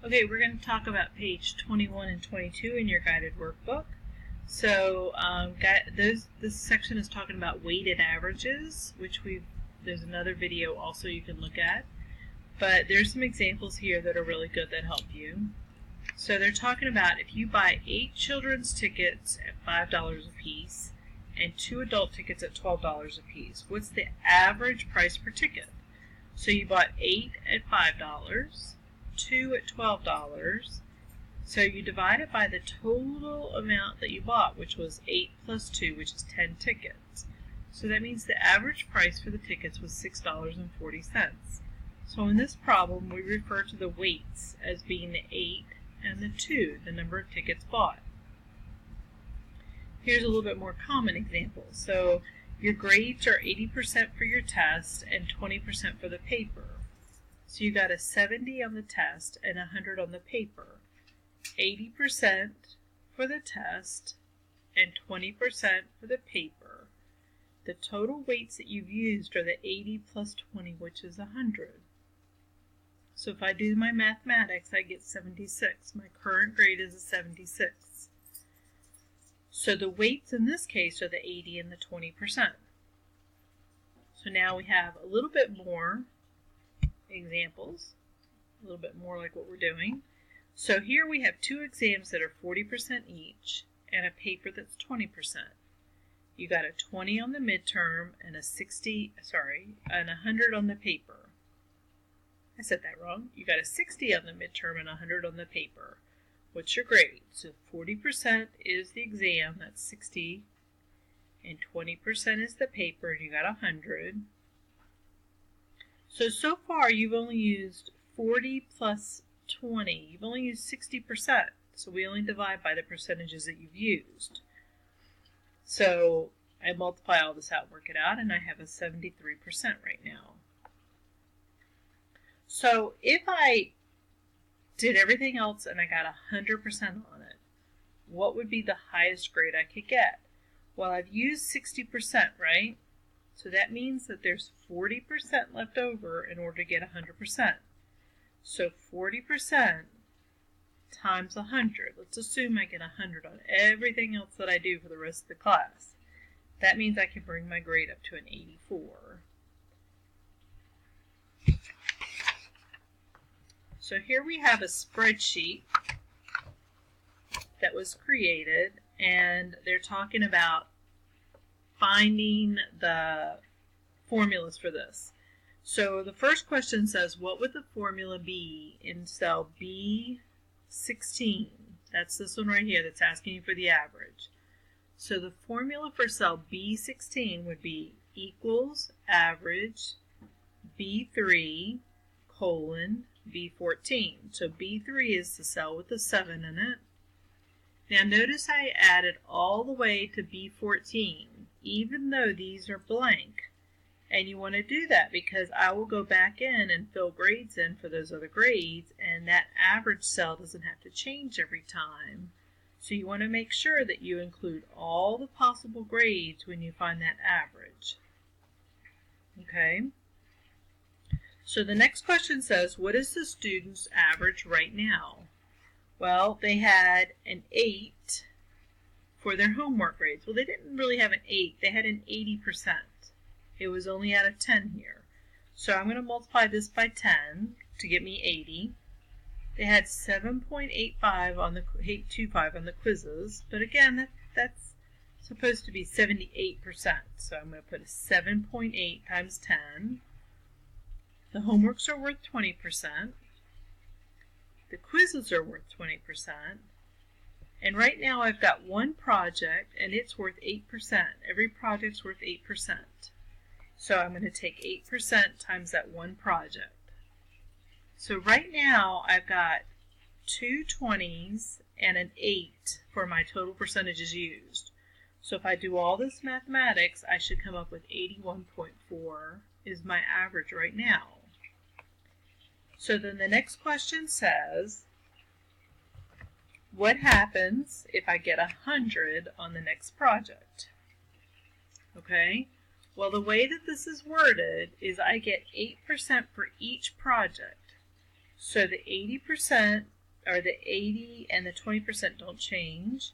Okay, we're going to talk about page 21 and 22 in your guided workbook. So this section is talking about weighted averages, which there's another video also you can look at. But there's some examples here that are really good that help you. So they're talking about if you buy 8 children's tickets at $5 a piece and 2 adult tickets at $12 a piece, what's the average price per ticket? So you bought 8 at $5, 2 at $12, so you divide it by the total amount that you bought, which was 8 plus 2, which is 10 tickets. So that means the average price for the tickets was $6.40. So in this problem, we refer to the weights as being the 8 and the 2, the number of tickets bought. Here's a little bit more common example. So your grades are 80% for your test and 20% for the paper. So you got a 70 on the test and 100 on the paper. 80% for the test and 20% for the paper. The total weights that you've used are the 80 plus 20, which is 100. So if I do my mathematics, I get 76. My current grade is a 76. So the weights in this case are the 80 and the 20%. So now we have a little bit more examples, a little bit more like what we're doing. So here we have 2 exams that are 40% each and a paper that's 20%. You got a 20 on the midterm and a 100 on the paper. I said that wrong. You got a 60 on the midterm and 100 on the paper. What's your grade? So 40% is the exam, that's 60, and 20% is the paper, and you got 100. So far you've only used 40 plus 20. You've only used 60%. So we only divide by the percentages that you've used. So I multiply all this out and work it out, and I have a 73% right now. So if I did everything else and I got 100% on it, what would be the highest grade I could get? Well, I've used 60%, right? So that means that there's 40% left over in order to get 100%. So 40% times 100. Let's assume I get 100 on everything else that I do for the rest of the class. That means I can bring my grade up to an 84. So here we have a spreadsheet that was created, and they're talking about finding the formulas for this. So the first question says, what would the formula be in cell B16? That's this one right here that's asking you for the average. So the formula for cell B16 would be equals average B3 colon B14. So B3 is the cell with the 7 in it. Now notice I added all the way to B14, even though these are blank. And you want to do that because I will go back in and fill grades in for those other grades, and that average cell doesn't have to change every time. So you want to make sure that you include all the possible grades when you find that average. Okay? So the next question says, what is the student's average right now? Well, they had an 8 for their homework grades. Well, they didn't really have an 8. They had an 80%. It was only out of 10 here. So I'm going to multiply this by 10 to get me 80. They had 7.85 on the 825 on the quizzes, but again, that's supposed to be 78%. So I'm going to put a 7.8 times 10. The homeworks are worth 20%. The quizzes are worth 20%. And right now I've got one project and it's worth 8%. Every project's worth 8%. So I'm going to take 8% times that one project. So right now I've got 2 20s and an 8 for my total percentages used. So if I do all this mathematics, I should come up with 81.4 is my average right now. So then the next question says, what happens if I get 100 on the next project? Okay, well the way that this is worded is I get 8% for each project. So the 80% or the 80 and the 20% don't change.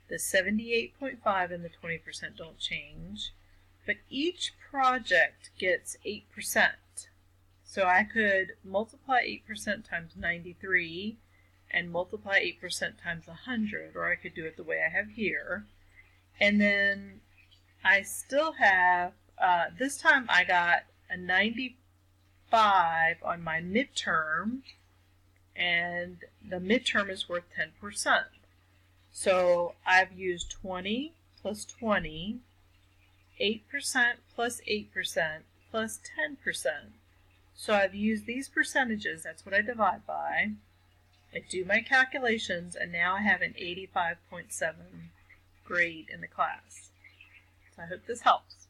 The 78.5 and the 20% don't change. But each project gets 8%. So I could multiply 8% times 93 and multiply 8% times 100, or I could do it the way I have here. And then I still have, this time I got a 95 on my midterm, and the midterm is worth 10%. So I've used 20 plus 20, 8% plus 8% plus 10%. So I've used these percentages, that's what I divide by. I do my calculations, and now I have an 85.7 grade in the class. So I hope this helps.